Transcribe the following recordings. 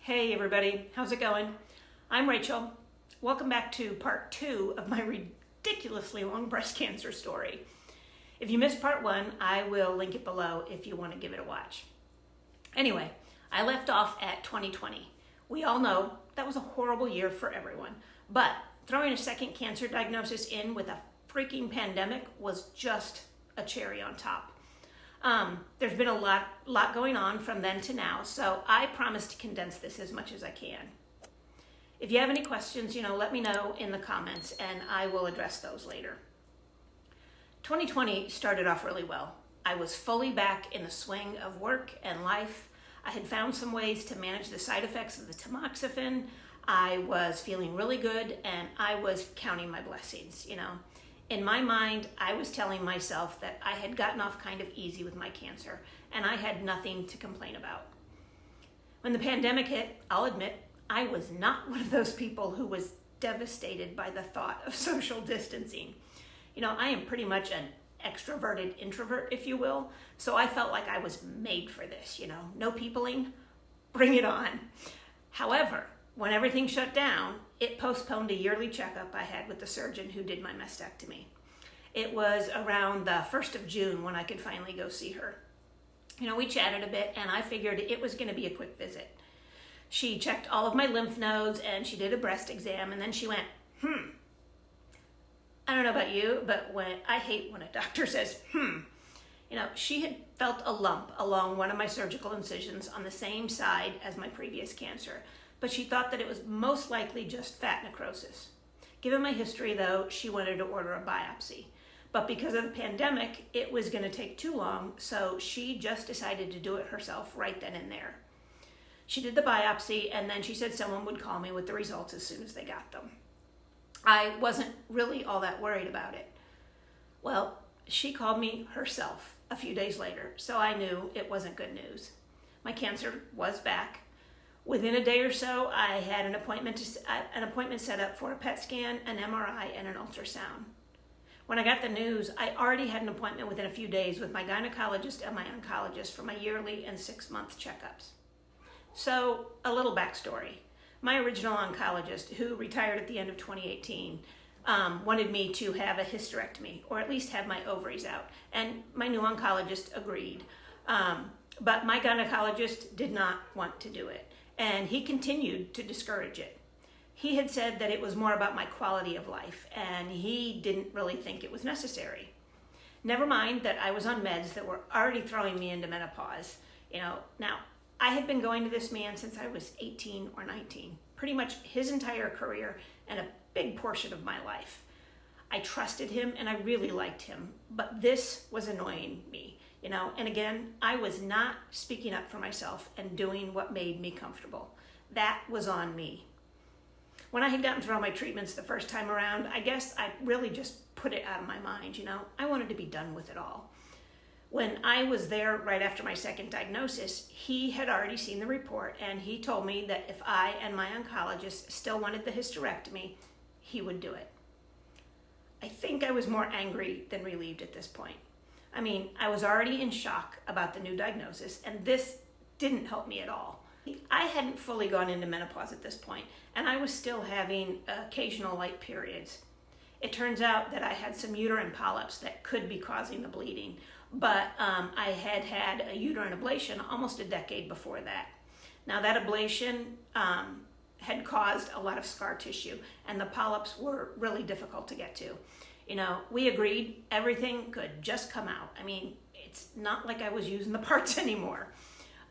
Hey everybody, how's it going? I'm Rachel. Welcome back to part 2 of my ridiculously long breast cancer story. If you missed part 1, I will link it below if you want to give it a watch. Anyway, I left off at 2020. We all know that was a horrible year for everyone, but throwing a second cancer diagnosis in with a freaking pandemic was just a cherry on top. There's been a lot going on from then to now, so I promise to condense this as much as I can. If you have any questions, let me know in the comments and I will address those later. 2020 started off really well. I was fully back in the swing of work and life. I had found some ways to manage the side effects of the tamoxifen. I was feeling really good and I was counting my blessings, In my mind, I was telling myself that I had gotten off kind of easy with my cancer and I had nothing to complain about. When the pandemic hit, I'll admit, I was not one of those people who was devastated by the thought of social distancing. I am pretty much an extroverted introvert, if you will, so I felt like I was made for this, no peopling, bring it on. However, when everything shut down, it postponed a yearly checkup I had with the surgeon who did my mastectomy. It was around the 1st of June when I could finally go see her. We chatted a bit and I figured it was going to be a quick visit. She checked all of my lymph nodes and she did a breast exam and then she went, I don't know about you, but I hate when a doctor says, she had felt a lump along one of my surgical incisions on the same side as my previous cancer, but she thought that it was most likely just fat necrosis. Given my history, though, she wanted to order a biopsy. But because of the pandemic, it was going to take too long, so she just decided to do it herself right then and there. She did the biopsy, and then she said someone would call me with the results as soon as they got them. I wasn't really all that worried about it. Well, she called me herself a few days later, so I knew it wasn't good news. My cancer was back. Within a day or so, I had an appointment set up for a PET scan, an MRI, and an ultrasound. When I got the news, I already had an appointment within a few days with my gynecologist and my oncologist for my yearly and 6-month checkups. So, a little backstory. My original oncologist, who retired at the end of 2018, wanted me to have a hysterectomy, or at least have my ovaries out, and my new oncologist agreed. But my gynecologist did not want to do it, and he continued to discourage it. He had said that it was more about my quality of life, and he didn't really think it was necessary. Never mind that I was on meds that were already throwing me into menopause. Now, I had been going to this man since I was 18 or 19, pretty much his entire career and a big portion of my life. I trusted him and I really liked him, but this was annoying me. And again, I was not speaking up for myself and doing what made me comfortable. That was on me. When I had gotten through all my treatments the first time around, I guess I really just put it out of my mind, I wanted to be done with it all. When I was there right after my second diagnosis, he had already seen the report and he told me that if I and my oncologist still wanted the hysterectomy, he would do it. I think I was more angry than relieved at this point. I was already in shock about the new diagnosis, and this didn't help me at all. I hadn't fully gone into menopause at this point, and I was still having occasional light periods. It turns out that I had some uterine polyps that could be causing the bleeding, but I had had a uterine ablation almost a decade before that. Now, that ablation had caused a lot of scar tissue, and the polyps were really difficult to get to. We agreed everything could just come out. It's not like I was using the parts anymore,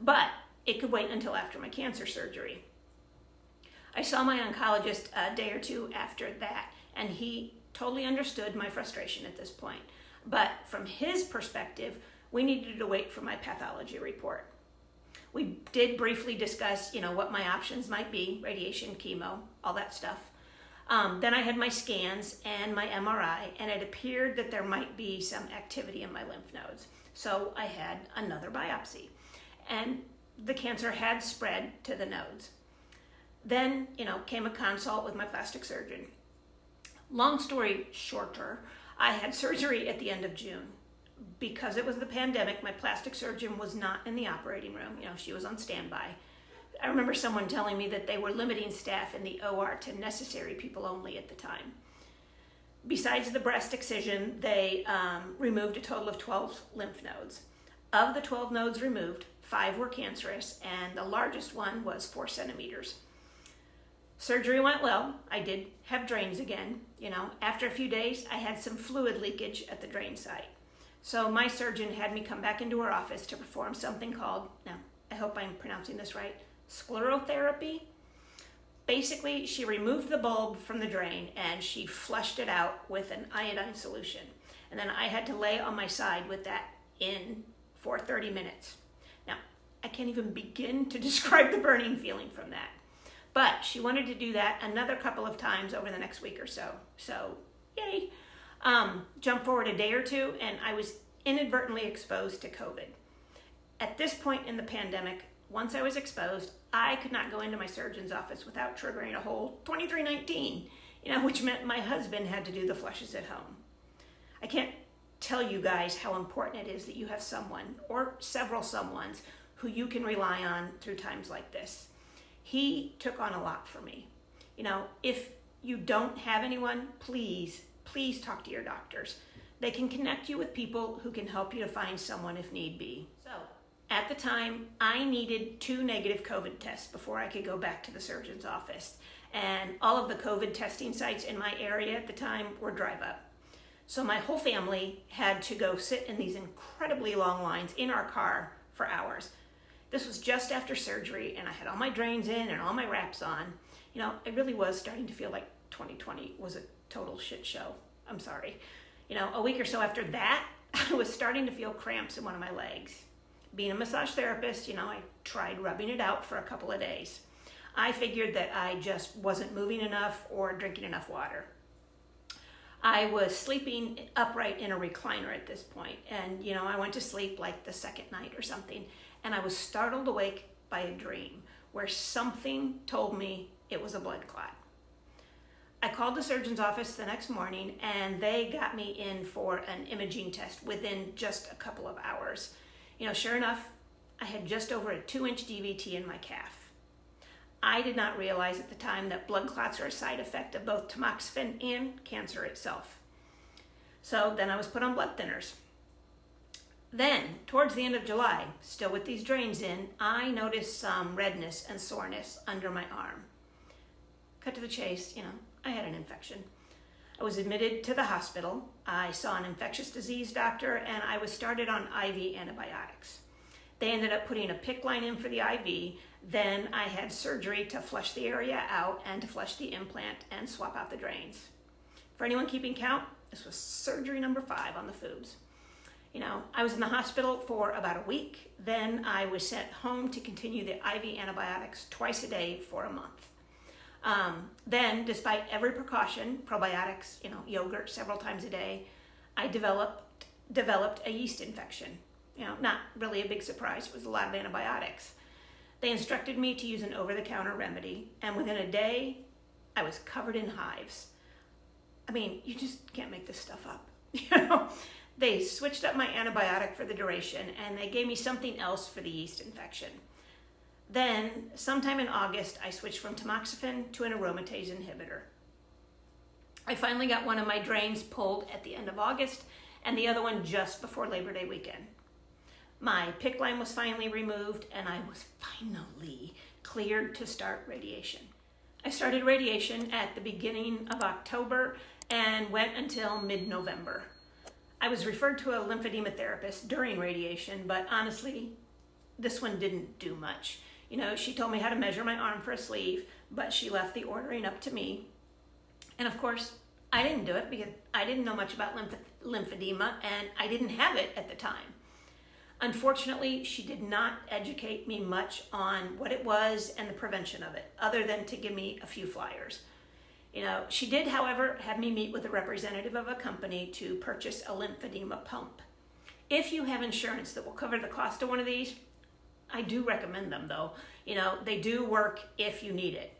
but it could wait until after my cancer surgery. I saw my oncologist a day or two after that, and he totally understood my frustration at this point. But from his perspective, we needed to wait for my pathology report. We did briefly discuss, what my options might be, radiation, chemo, all that stuff. Then I had my scans and my MRI, and it appeared that there might be some activity in my lymph nodes. So I had another biopsy, and the cancer had spread to the nodes. Then, came a consult with my plastic surgeon. Long story shorter, I had surgery at the end of June. Because it was the pandemic, my plastic surgeon was not in the operating room. She was on standby. I remember someone telling me that they were limiting staff in the OR to necessary people only at the time. Besides the breast excision, they removed a total of 12 lymph nodes. Of the 12 nodes removed, 5 were cancerous, and the largest one was 4 centimeters. Surgery went well. I did have drains again. After a few days, I had some fluid leakage at the drain site. So my surgeon had me come back into her office to perform something called, now I hope I'm pronouncing this right, sclerotherapy. Basically, she removed the bulb from the drain and she flushed it out with an iodine solution. And then I had to lay on my side with that in for 30 minutes. Now, I can't even begin to describe the burning feeling from that. But she wanted to do that another couple of times over the next week or so. So, yay. Jump forward a day or two, and I was inadvertently exposed to COVID. At this point in the pandemic, once I was exposed, I could not go into my surgeon's office without triggering a whole 2319, which meant my husband had to do the flushes at home. I can't tell you guys how important it is that you have someone or several someones who you can rely on through times like this. He took on a lot for me. If you don't have anyone, please talk to your doctors. They can connect you with people who can help you to find someone if need be. So, at the time, I needed 2 negative COVID tests before I could go back to the surgeon's office. And all of the COVID testing sites in my area at the time were drive up. So my whole family had to go sit in these incredibly long lines in our car for hours. This was just after surgery, and I had all my drains in and all my wraps on. It really was starting to feel like 2020 was a total shit show. I'm sorry. A week or so after that, I was starting to feel cramps in one of my legs. Being a massage therapist, I tried rubbing it out for a couple of days. I figured that I just wasn't moving enough or drinking enough water. I was sleeping upright in a recliner at this point, and I went to sleep like the second night or something, and I was startled awake by a dream where something told me it was a blood clot. I called the surgeon's office the next morning, and they got me in for an imaging test within just a couple of hours. Sure enough, I had just over a 2-inch DVT in my calf. I did not realize at the time that blood clots are a side effect of both tamoxifen and cancer itself. So then I was put on blood thinners. Then, towards the end of July, still with these drains in, I noticed some redness and soreness under my arm. Cut to the chase, I had an infection. I was admitted to the hospital. I saw an infectious disease doctor, and I was started on IV antibiotics. They ended up putting a PICC line in for the IV. Then I had surgery to flush the area out and to flush the implant and swap out the drains. For anyone keeping count, this was surgery number 5 on the FUBs. I was in the hospital for about a week. Then I was sent home to continue the IV antibiotics twice a day for a month. Then, despite every precaution, probiotics, yogurt several times a day, I developed a yeast infection. Not really a big surprise. It was a lot of antibiotics. They instructed me to use an over-the-counter remedy, and within a day, I was covered in hives. You just can't make this stuff up. They switched up my antibiotic for the duration, and they gave me something else for the yeast infection. Then, sometime in August, I switched from tamoxifen to an aromatase inhibitor. I finally got one of my drains pulled at the end of August, and the other one just before Labor Day weekend. My PICC line was finally removed, and I was finally cleared to start radiation. I started radiation at the beginning of October and went until mid-November. I was referred to a lymphedema therapist during radiation, but honestly, this one didn't do much. She told me how to measure my arm for a sleeve, but she left the ordering up to me. And of course, I didn't do it because I didn't know much about lymphedema, and I didn't have it at the time. Unfortunately, she did not educate me much on what it was and the prevention of it, other than to give me a few flyers. She did, however, have me meet with a representative of a company to purchase a lymphedema pump. If you have insurance that will cover the cost of one of these, I do recommend them though. They do work if you need it.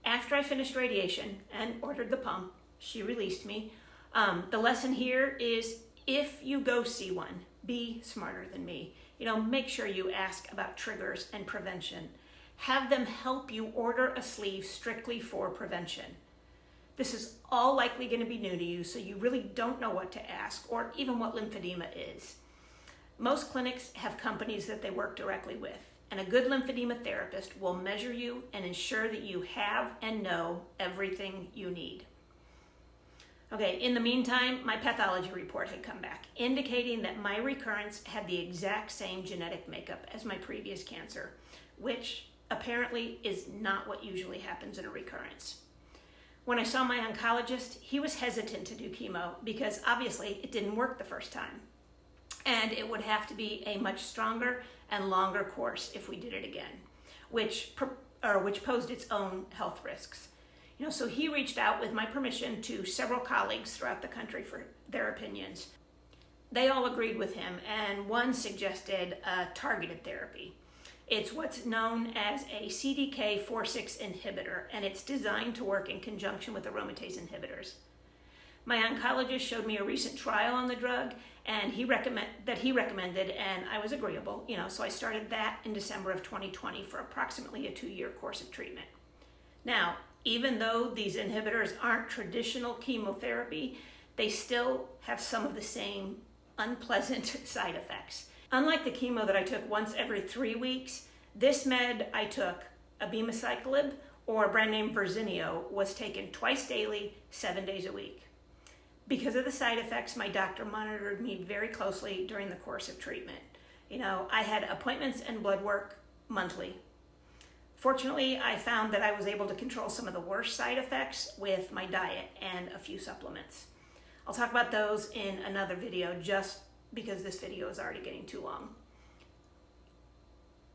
After I finished radiation and ordered the pump, she released me. The lesson here is if you go see one, be smarter than me. Make sure you ask about triggers and prevention. have them help you order a sleeve strictly for prevention. This is all likely going to be new to you, so you really don't know what to ask or even what lymphedema is. Most clinics have companies that they work directly with, and a good lymphedema therapist will measure you and ensure that you have and know everything you need. Okay, in the meantime, my pathology report had come back, indicating that my recurrence had the exact same genetic makeup as my previous cancer, which apparently is not what usually happens in a recurrence. When I saw my oncologist, he was hesitant to do chemo because obviously it didn't work the first time. And it would have to be a much stronger and longer course if we did it again, which posed its own health risks. So he reached out with my permission to several colleagues throughout the country for their opinions. They all agreed with him, and one suggested a targeted therapy. It's what's known as a CDK4/6 inhibitor, and it's designed to work in conjunction with aromatase inhibitors. My oncologist showed me a recent trial on the drug, and he recommended, and I was agreeable. So I started that in December of 2020 for approximately a 2-year course of treatment. Now, even though these inhibitors aren't traditional chemotherapy, they still have some of the same unpleasant side effects. Unlike the chemo that I took once every 3 weeks, this med I took, abemaciclib, or a brand name Verzenio, was taken twice daily, 7 days a week. Because of the side effects, my doctor monitored me very closely during the course of treatment. I had appointments and blood work monthly. Fortunately, I found that I was able to control some of the worst side effects with my diet and a few supplements. I'll talk about those in another video just because this video is already getting too long.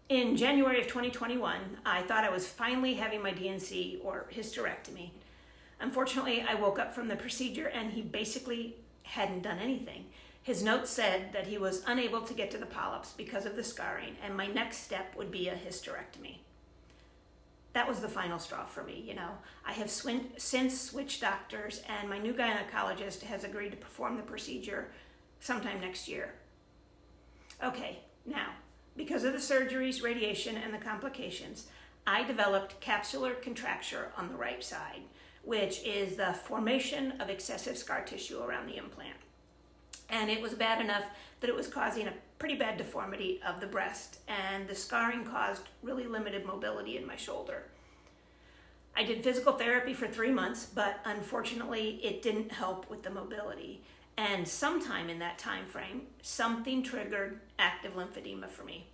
In January of 2021, I thought I was finally having my DNC or hysterectomy. Unfortunately, I woke up from the procedure and he basically hadn't done anything. His note said that he was unable to get to the polyps because of the scarring, and my next step would be a hysterectomy. That was the final straw for me. I have since switched doctors, and my new gynecologist has agreed to perform the procedure sometime next year. Okay, now, because of the surgeries, radiation, and the complications, I developed capsular contracture on the right side, which is the formation of excessive scar tissue around the implant. And it was bad enough that it was causing a pretty bad deformity of the breast, and the scarring caused really limited mobility in my shoulder. I did physical therapy for 3 months, but unfortunately it didn't help with the mobility. And sometime in that time frame, something triggered active lymphedema for me.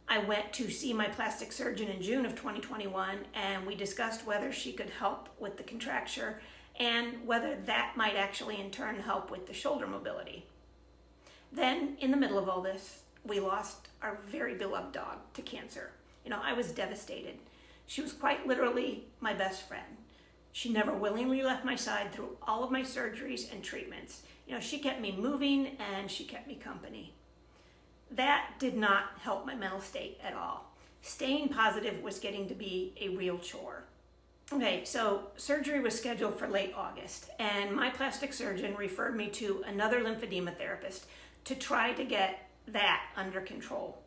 I went to see my plastic surgeon in June of 2021, and we discussed whether she could help with the contracture and whether that might actually in turn help with the shoulder mobility. Then, in the middle of all this, we lost our very beloved dog to cancer. I was devastated. She was quite literally my best friend. She never willingly left my side through all of my surgeries and treatments. She kept me moving and she kept me company. That did not help my mental state at all. Staying positive was getting to be a real chore. Okay, so surgery was scheduled for late August, and my plastic surgeon referred me to another lymphedema therapist to try to get that under control.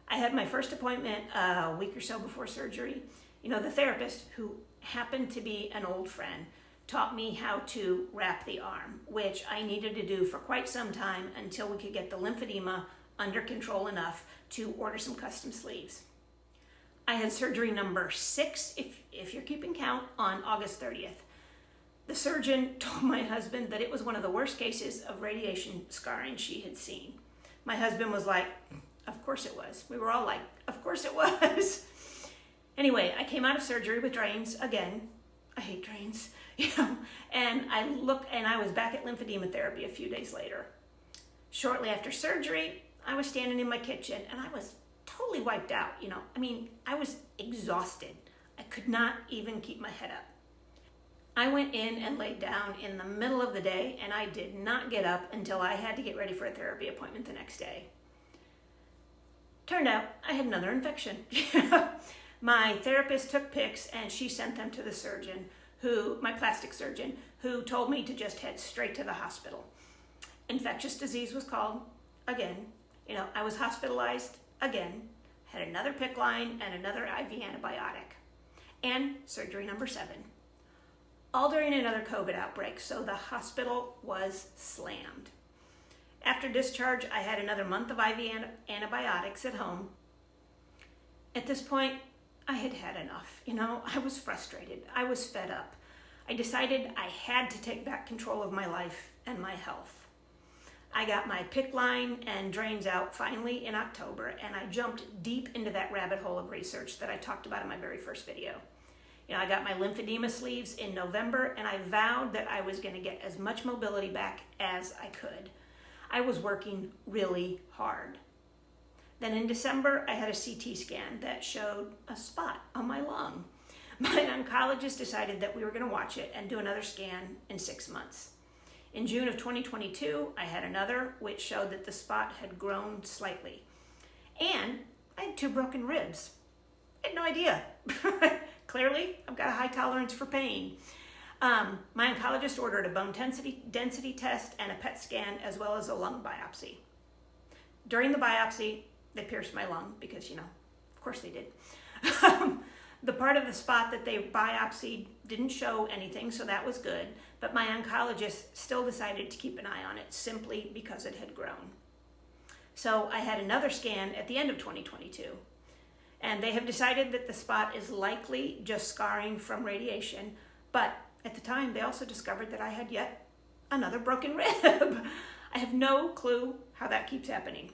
I had my first appointment a week or so before surgery. The therapist, who happened to be an old friend, taught me how to wrap the arm, which I needed to do for quite some time until we could get the lymphedema under control enough to order some custom sleeves. I had surgery number 6, if you're keeping count, on August 30th. The surgeon told my husband that it was one of the worst cases of radiation scarring she had seen. My husband was like, of course it was. We were all like, of course it was. Anyway, I came out of surgery with drains again. I hate drains, and I was back at lymphedema therapy a few days later. Shortly after surgery, I was standing in my kitchen and I was totally wiped out. I was exhausted. I could not even keep my head up. I went in and laid down in the middle of the day, and I did not get up until I had to get ready for a therapy appointment the next day. Turned out I had another infection. My therapist took pics and she sent them to the surgeon, my plastic surgeon, who told me to just head straight to the hospital. Infectious disease was called again. I was hospitalized again, had another PICC line and another IV antibiotic, and surgery number 7. All during another COVID outbreak, so the hospital was slammed. After discharge, I had another month of IV antibiotics at home. At this point, I had had enough. I was frustrated. I was fed up. I decided I had to take back control of my life and my health. I got my PICC line and drains out finally in October, and I jumped deep into that rabbit hole of research that I talked about in my very first video. I got my lymphedema sleeves in November, and I vowed that I was going to get as much mobility back as I could. I was working really hard. Then in December, I had a CT scan that showed a spot on my lung. My oncologist decided that we were going to watch it and do another scan in 6 months. In June of 2022, I had another, which showed that the spot had grown slightly. And I had 2 broken ribs. I had no idea. Clearly, I've got a high tolerance for pain. My oncologist ordered a bone density test and a PET scan, as well as a lung biopsy. During the biopsy, they pierced my lung because, of course they did. The part of the spot that they biopsied didn't show anything, so that was good. But my oncologist still decided to keep an eye on it simply because it had grown. So I had another scan at the end of 2022. And they have decided that the spot is likely just scarring from radiation. But at the time, they also discovered that I had yet another broken rib. I have no clue how that keeps happening.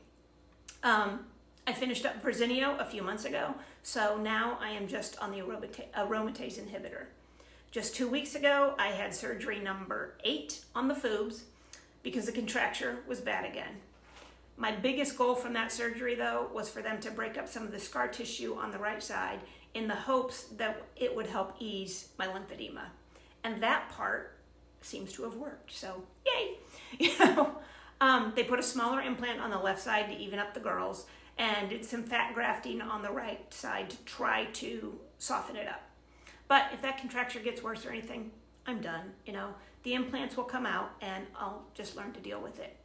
I finished up Verzenio a few months ago, so now I am just on the aromatase inhibitor. Just 2 weeks ago, I had surgery number 8 on the foobs because the contracture was bad again. My biggest goal from that surgery, though, was for them to break up some of the scar tissue on the right side in the hopes that it would help ease my lymphedema. And that part seems to have worked, so yay! They put a smaller implant on the left side to even up the girls, and did some fat grafting on the right side to try to soften it up. But if that contracture gets worse or anything, I'm done. The implants will come out, and I'll just learn to deal with it.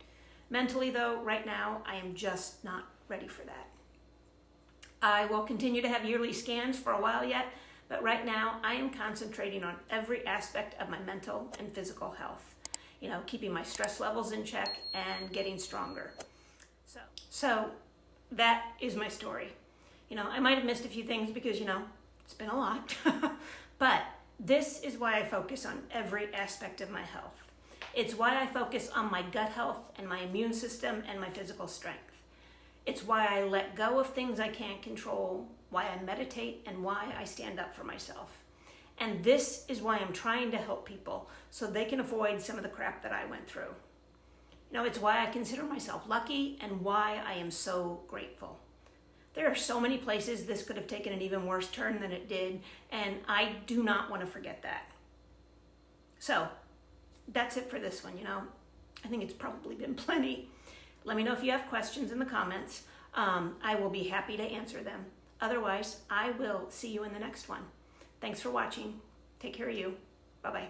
Mentally, though, right now, I am just not ready for that. I will continue to have yearly scans for a while yet, but right now, I am concentrating on every aspect of my mental and physical health. Keeping my stress levels in check and getting stronger. So that is my story. I might have missed a few things because, it's been a lot. But this is why I focus on every aspect of my health. It's why I focus on my gut health and my immune system and my physical strength. It's why I let go of things I can't control, why I meditate, and why I stand up for myself. And this is why I'm trying to help people so they can avoid some of the crap that I went through. It's why I consider myself lucky and why I am so grateful. There are so many places this could have taken an even worse turn than it did, and I do not want to forget that. So, that's it for this one. I think it's probably been plenty. Let me know if you have questions in the comments. I will be happy to answer them. Otherwise, I will see you in the next one. Thanks for watching. Take care of you. Bye-bye.